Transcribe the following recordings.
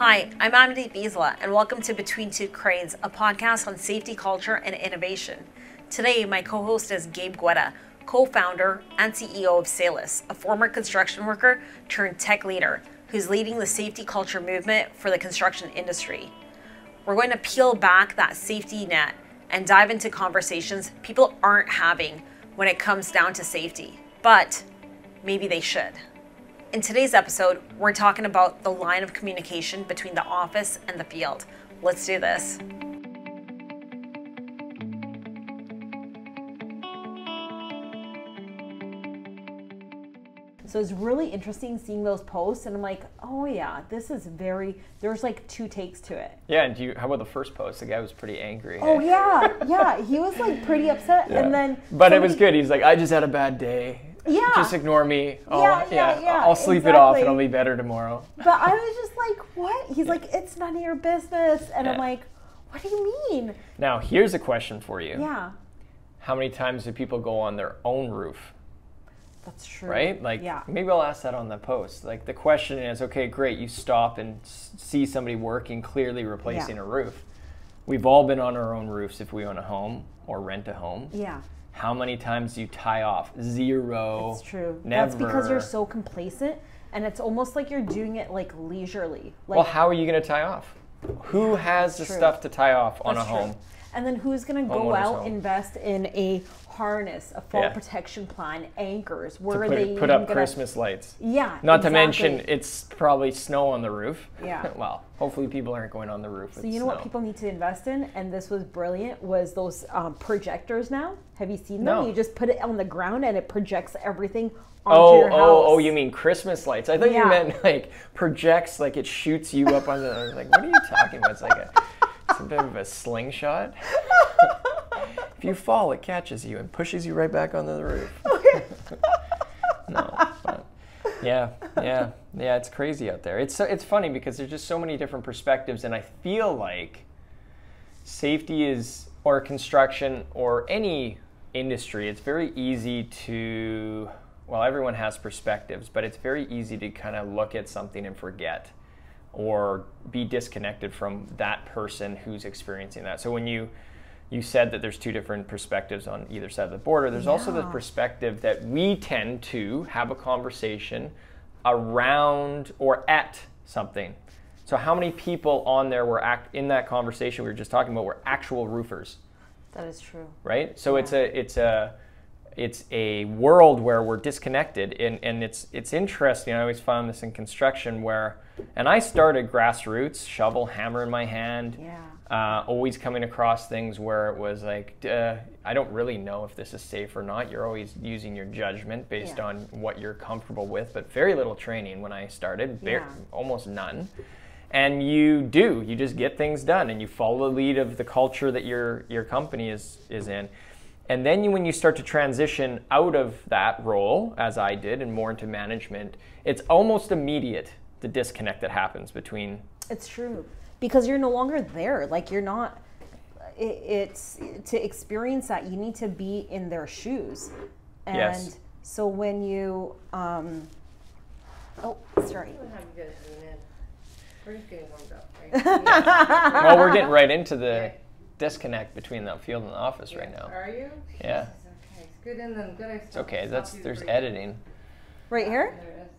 Hi, I'm Amandeep Beesla, and welcome to Between Two Cranes, a podcast on safety culture and innovation. Today, my co-host is Gabe Guetta, co-founder and CEO of Salus, a former construction worker turned tech leader who's leading the safety culture movement for the construction industry. We're going to peel back that safety net and dive into conversations people aren't having when it comes down to safety, but maybe they should. In today's episode, we're talking about the line of communication between the office and the field. Let's do this. So it's really interesting seeing those posts, and I'm like, oh yeah, this is there's like two takes to it. Yeah, and how about the first post? The guy was pretty angry. Oh yeah, he was like pretty upset, yeah. and then... But it was good. He's like, I just had a bad day. Yeah. Just ignore me. Yeah. I'll sleep it off and I'll be better tomorrow. But I was just like, what? He's like, it's none of your business. And I'm like, what do you mean? Now, here's a question for you. Yeah. How many times do people go on their own roof? That's true. Right? Like, maybe I'll ask that on the post. Like, the question is, okay, great, you stop and see somebody working, clearly replacing a roof. We've all been on our own roofs if we own a home or rent a home. Yeah. How many times do you tie off? Zero. It's true. Never. That's because you're so complacent, and it's almost like you're doing it like leisurely. Like, well, how are you going to tie off? Who has the stuff to tie off on a home? And then who's going to go out, invest in a harness, a fall protection plan, anchors? Where are they put up Christmas lights? Yeah. Not to mention, it's probably snow on the roof. Yeah. Well, hopefully people aren't going on the roof. So you know what people need to invest in, and this was brilliant, was those projectors now. Have you seen them? No. You just put it on the ground and it projects everything onto your house. Oh, you mean Christmas lights? I thought you meant like projects, like it shoots you up on the. I was like, what are you talking about? It's like some type of a slingshot. If you fall, it catches you and pushes you right back onto the roof. Okay. No, but yeah, it's crazy out there. It's funny because there's just so many different perspectives, and I feel like safety is, or construction, or any industry, it's very easy to, well, everyone has perspectives, but it's very easy to kind of look at something and forget or be disconnected from that person who's experiencing that. So when you said that there's two different perspectives on either side of the border, there's also the perspective that we tend to have a conversation around or at something. So how many people on there were in that conversation we were just talking about were actual roofers? That is true. Right? So it's a world where we're disconnected, and it's interesting. I always found this in construction and I started grassroots, shovel, hammer in my hand. Always coming across things where it was like, I don't really know if this is safe or not. You're always using your judgment based on what you're comfortable with, but very little training when I started, almost none. And you just get things done, and you follow the lead of the culture that your company is in. And then when you start to transition out of that role, as I did, and more into management, it's almost immediate, the disconnect that happens between. It's true. Because you're no longer there. Like, you're not, it's to experience that, you need to be in their shoes. And so when you, oh, sorry. We're just getting warmed up, right? Well, we're getting right into the disconnect between the field and the office right now. Are you? Yeah. Okay, it's good in them. Good. It's okay. There's editing. Right here? There it is.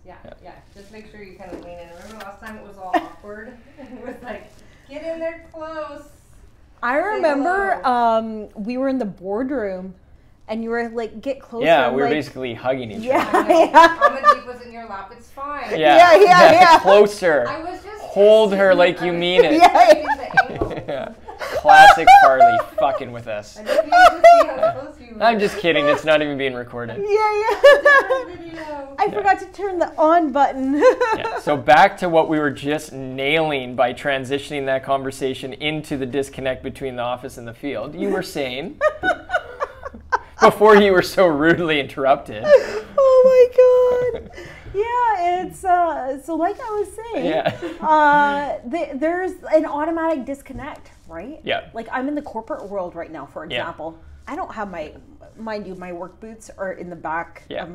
Yeah. Just make sure you kind of lean in. Remember last time it was all awkward? It was like, get in there close. I remember we were in the boardroom, and you were like, get closer. Yeah, we were basically hugging each other. Amandeep was in your lap. It's fine. Yeah. Closer. I was just hold her like you mean it. Yeah. Classic Farley fucking with us. I just needed to see how close you were. I'm just kidding. It's not even being recorded. I forgot to turn the on button. So back to what we were just nailing by transitioning that conversation into the disconnect between the office and the field. You were saying before you were so rudely interrupted. Oh my God. Yeah, it's so like I was saying, there's an automatic disconnect, right? Yeah. Like, I'm in the corporate world right now, for example. I don't have my work boots are in the back of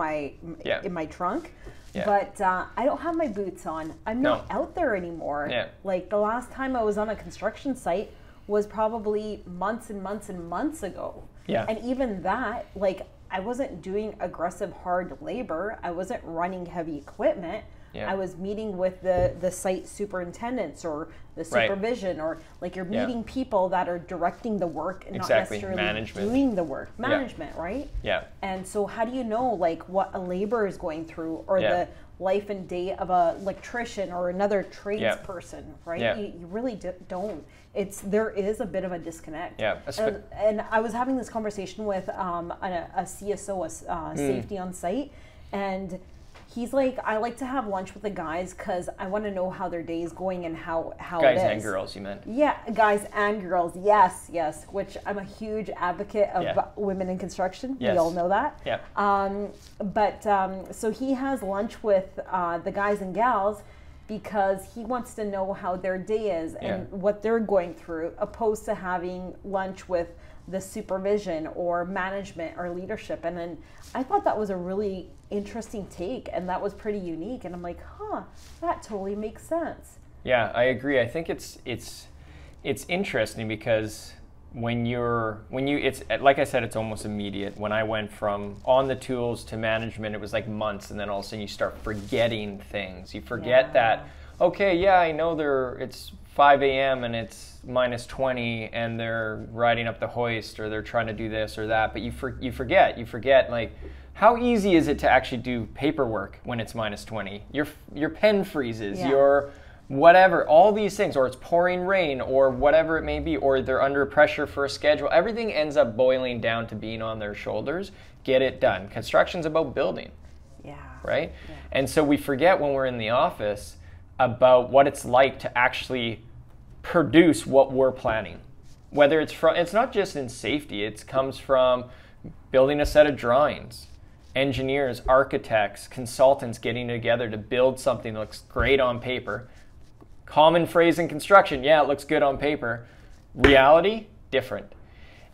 in my trunk. Yeah. But I don't have my boots on. I'm not out there anymore. Yeah. Like the last time I was on a construction site was probably months and months and months ago. Yeah. And even that, like I wasn't doing aggressive hard labor. I wasn't running heavy equipment. Yeah. I was meeting with the site superintendents or the supervision, or like you're meeting people that are directing the work and not necessarily doing the work. Management, right? Yeah. And so how do you know like what a laborer is going through, or the life and day of a electrician or another tradesperson, right? Yeah. You really don't. There is a bit of a disconnect. Yeah. And I was having this conversation with a CSO, safety on site, and he's like, I like to have lunch with the guys because I want to know how their day is going and how guys it is. and girls, you meant? Yeah, guys and girls. Yes. Which I'm a huge advocate of women in construction. Yes. We all know that. Yeah. So he has lunch with the guys and gals because he wants to know how their day is and what they're going through, opposed to having lunch with the supervision or management or leadership. And then I thought that was a really interesting take, and that was pretty unique. And I'm like, that totally makes sense. Yeah, I agree. I think it's interesting because it's like I said, it's almost immediate. When I went from on the tools to management, it was like months, and then all of a sudden you start forgetting things. You forget that, okay, I know it's 5 a.m. and it's -20 and they're riding up the hoist, or they're trying to do this or that, but you forget like, how easy is it to actually do paperwork when it's -20? Your pen freezes, your whatever, all these things, or it's pouring rain, or whatever it may be, or they're under pressure for a schedule. Everything ends up boiling down to being on their shoulders. Get it done. Construction's about building. Yeah. Right? Yeah. And so we forget when we're in the office about what it's like to actually produce what we're planning. Whether it's not just in safety, it comes from building a set of drawings, engineers, architects, consultants getting together to build something that looks great on paper. Common phrase in construction, it looks good on paper. Reality, different.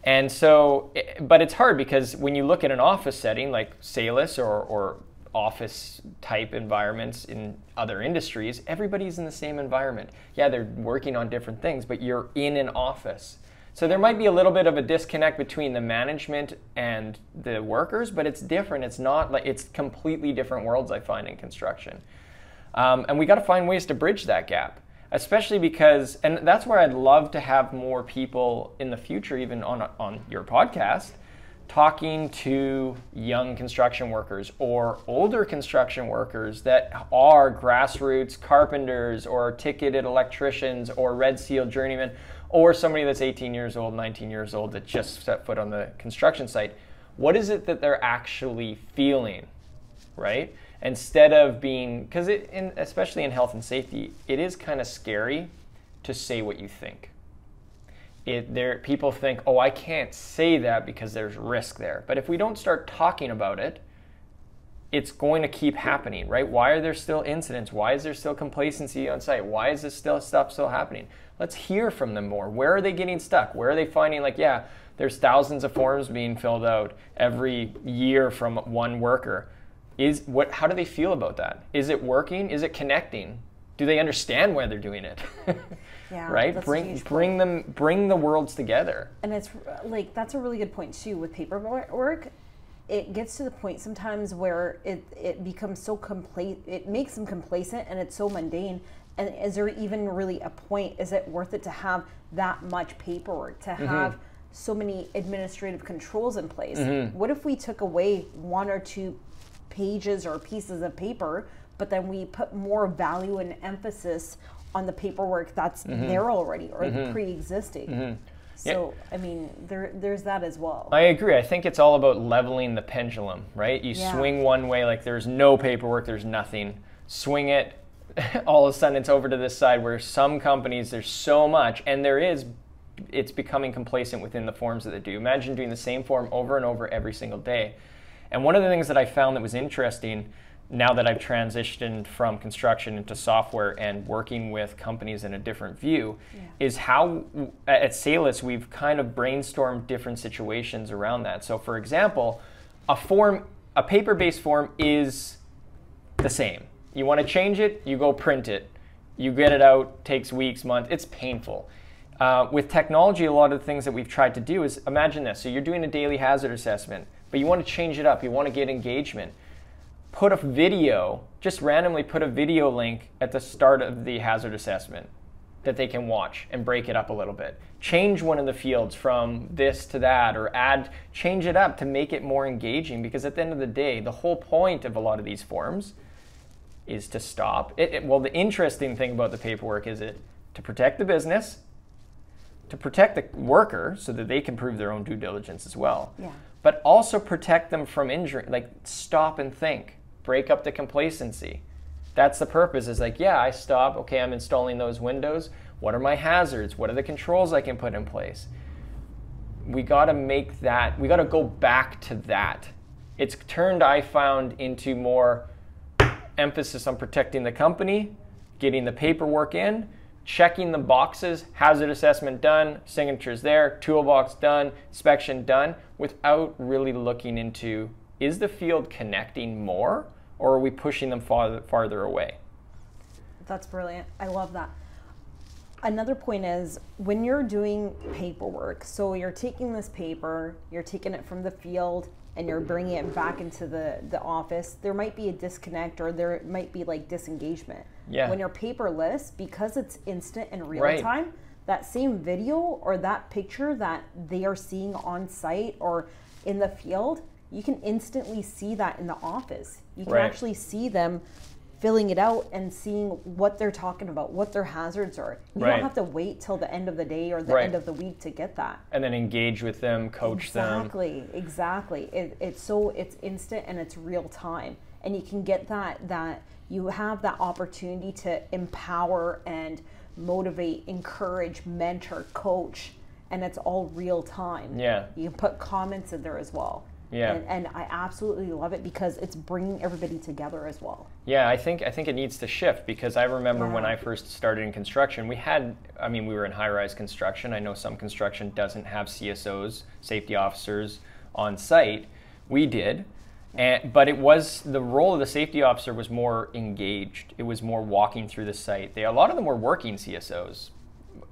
And so, but it's hard because when you look at an office setting like Salus or office type environments in other industries, everybody's in the same environment. They're working on different things, but you're in an office. So there might be a little bit of a disconnect between the management and the workers, but it's different. It's not like, it's completely different worlds, I find, in construction. And we got to find ways to bridge that gap, especially because, and that's where I'd love to have more people in the future, even on your podcast, talking to young construction workers or older construction workers that are grassroots carpenters or ticketed electricians or Red Seal journeymen, or somebody that's 18 years old, 19 years old that just set foot on the construction site. What is it that they're actually feeling, right? Instead of being, because especially in health and safety, it is kind of scary to say what you think. People think, I can't say that because there's risk there. But if we don't start talking about it, it's going to keep happening, right? Why are there still incidents? Why is there still complacency on site? Why is this stuff still happening? Let's hear from them more. Where are they getting stuck? Where are they finding there's thousands of forms being filled out every year from one worker. How do they feel about that? Is it working? Is it connecting? Do they understand why they're doing it? Right? Bring the worlds together. And it's like, that's a really good point too with paperwork. It gets to the point sometimes where it becomes so it makes them complacent, and it's so mundane. And is there even really a point? Is it worth it to have that much paperwork, to have so many administrative controls in place? What if we took away 1 or 2 pages or pieces of paper, but then we put more value and emphasis on the paperwork that's there already or pre-existing? So, I mean, there's that as well. I agree. I think it's all about leveling the pendulum, right? You swing one way, like there's no paperwork, there's nothing. Swing it, all of a sudden it's over to this side where some companies, there's so much, and it's becoming complacent within the forms that they do. Imagine doing the same form over and over every single day. And one of the things that I found that was interesting, now that I've transitioned from construction into software and working with companies in a different view, is how at Salus we've kind of brainstormed different situations around that. So for example, a paper-based form is the same. You want to change it, you go print it. You get it out, takes weeks, months. It's painful. With technology, a lot of the things that we've tried to do is, imagine this. So you're doing a daily hazard assessment, but you want to change it up. You want to get engagement. Put a video, just randomly put a video link at the start of the hazard assessment that they can watch and break it up a little bit. Change one of the fields from this to that, or change it up to make it more engaging, because at the end of the day, the whole point of a lot of these forms is to stop. Well, the interesting thing about the paperwork is to protect the business, to protect the worker so that they can prove their own due diligence as well. Yeah. But also protect them from injury, like stop and think, break up the complacency. That's the purpose, is like, yeah, I stop, okay, I'm installing those windows. What are my hazards? What are the controls I can put in place? We gotta go back to that. It's turned, I found, into more emphasis on protecting the company, getting the paperwork in, checking the boxes, hazard assessment done, signatures there, toolbox done, inspection done, without really looking into, is the field connecting more, or are we pushing them farther away? That's brilliant. I love that. Another point is, when you're doing paperwork, so you're taking this paper, you're taking it from the field, and you're bringing it back into the office, there might be a disconnect, or there might be like disengagement. Yeah. When you're paperless, because it's instant and real Right. time, that same video or that picture that they are seeing on site or in the field, you can instantly see that in the office. You can Right. actually see them filling it out and seeing what they're talking about, what their hazards are. You Right. don't have to wait till the end of the day or the Right. end of the week to get that. And then engage with them, coach them. Exactly. It's instant and it's real time, and you can get that you have that opportunity to empower and motivate, encourage, mentor, coach, and it's all real time. Yeah. You can put comments in there as well. Yeah. And I absolutely love it because it's bringing everybody together as well. Yeah, I think it needs to shift, because I remember when Yeah. I first started in construction, we were in high-rise construction. I know some construction doesn't have CSOs, safety officers, on site. We did. But it was, the role of the safety officer was more engaged. It was more walking through the site. A lot of them were working CSOs,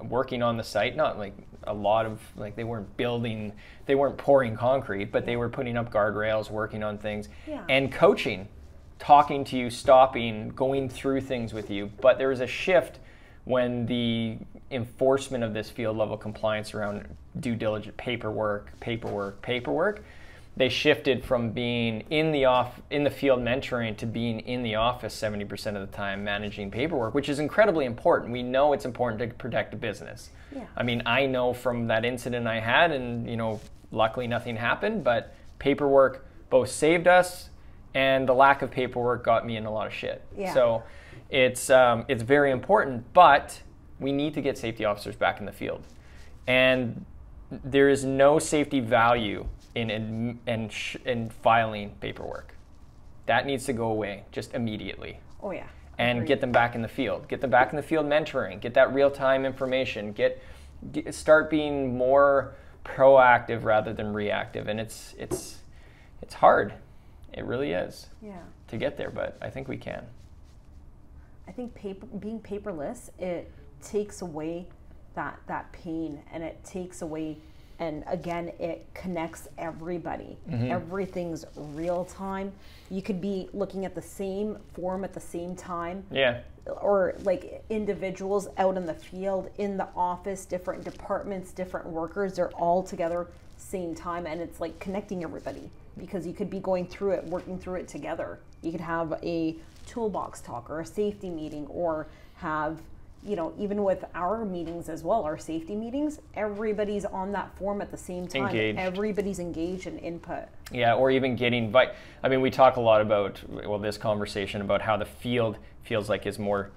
working on the site, not like a lot of, like, they weren't pouring concrete, but they were putting up guardrails, working on things, and coaching, talking to you, stopping, going through things with you. But there was a shift when the enforcement of this field level compliance around due diligence, paperwork, they shifted from being in the field mentoring to being in the office 70% of the time managing paperwork, which is incredibly important. We know it's important to protect a business. Yeah. I mean, I know from that incident I had, and luckily nothing happened, but paperwork both saved us, and the lack of paperwork got me in a lot of shit. Yeah. So it's very important, but we need to get safety officers back in the field. And there is no safety value in filing paperwork. That needs to go away just immediately. Oh yeah. And Agreed. get them back in the field. Get them back in the field mentoring. Get that real-time information. Start being more proactive rather than reactive. And it's hard. It really is. Yeah. To get there, but I think we can. I think being paperless, it takes away that pain, and it takes away, and again, it connects everybody. Mm-hmm. Everything's real time. You could be looking at the same form at the same time. Yeah. Or like individuals out in the field, in the office, different departments, different workers, they're all together same time, and it's like connecting everybody, because you could be going through it, working through it together. You could have a toolbox talk or a safety meeting, or have, even with our meetings as well, our safety meetings, everybody's on that form at the same time. Engaged. Everybody's engaged and input. Yeah, or even getting, we talk a lot about, this conversation about how the field feels like is more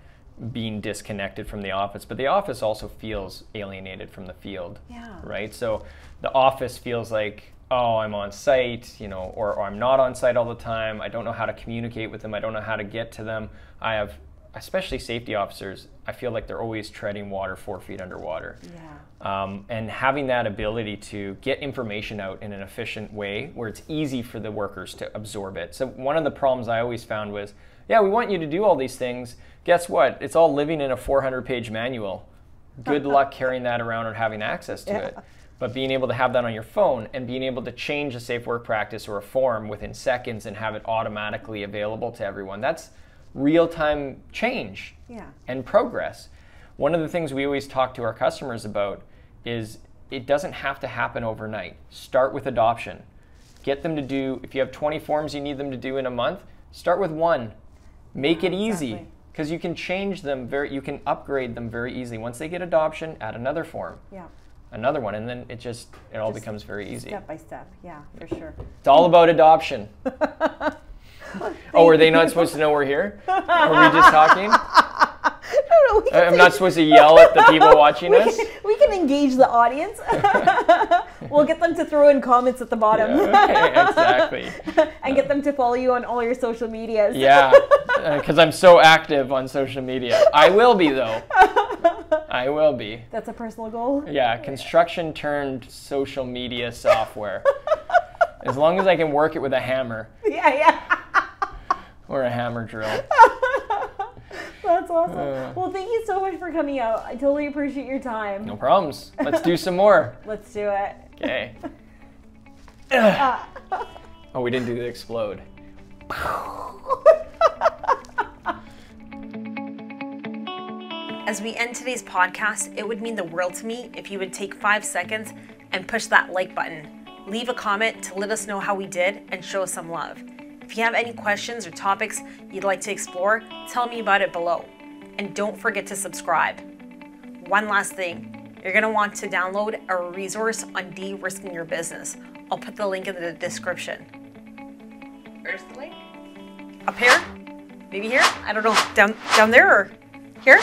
being disconnected from the office, but the office also feels alienated from the field. Yeah. Right? So the office feels like, oh, I'm on site, or I'm not on site all the time. I don't know how to communicate with them. I don't know how to get to them. I have, especially safety officers, I feel like they're always treading water 4 feet underwater. Yeah. And having that ability to get information out in an efficient way where it's easy for the workers to absorb it. So one of the problems I always found was yeah, we want you to do all these things. Guess what? It's all living in a 400-page manual. Good luck carrying that around or having access to it. But being able to have that on your phone and being able to change a safe work practice or a form within seconds and have it automatically available to everyone, that's real-time change and progress. One of the things we always talk to our customers about is it doesn't have to happen overnight. Start with adoption. Get them to do, if you have 20 forms you need them to do in a month, start with one. Make it easy, because you can change them, you can upgrade them very easily. Once they get adoption, add another form. Another one, and then it all becomes very easy. Step by step, yeah, for sure. It's all about adoption. Oh, were they not supposed to know we're here? Are we just talking? No, I'm not supposed to yell at the people watching us? We can engage the audience. We'll get them to throw in comments at the bottom. Yeah, exactly. And get them to follow you on all your social medias. Yeah, because I'm so active on social media. I will be, though. I will be. That's a personal goal? Yeah, construction turned social media software. As long as I can work it with a hammer. Yeah. Or a hammer drill. That's awesome. Well, thank you so much for coming out. I totally appreciate your time. No problems. Let's do some more. Let's do it. Okay. Oh, we didn't do the explode. As we end today's podcast, it would mean the world to me if you would take 5 seconds and push that like button. Leave a comment to let us know how we did and show us some love. If you have any questions or topics you'd like to explore, tell me about it below. And don't forget to subscribe. One last thing, you're going to want to download a resource on de-risking your business. I'll put the link in the description. Where's the link? Up here? Maybe here? I don't know. Down there or here?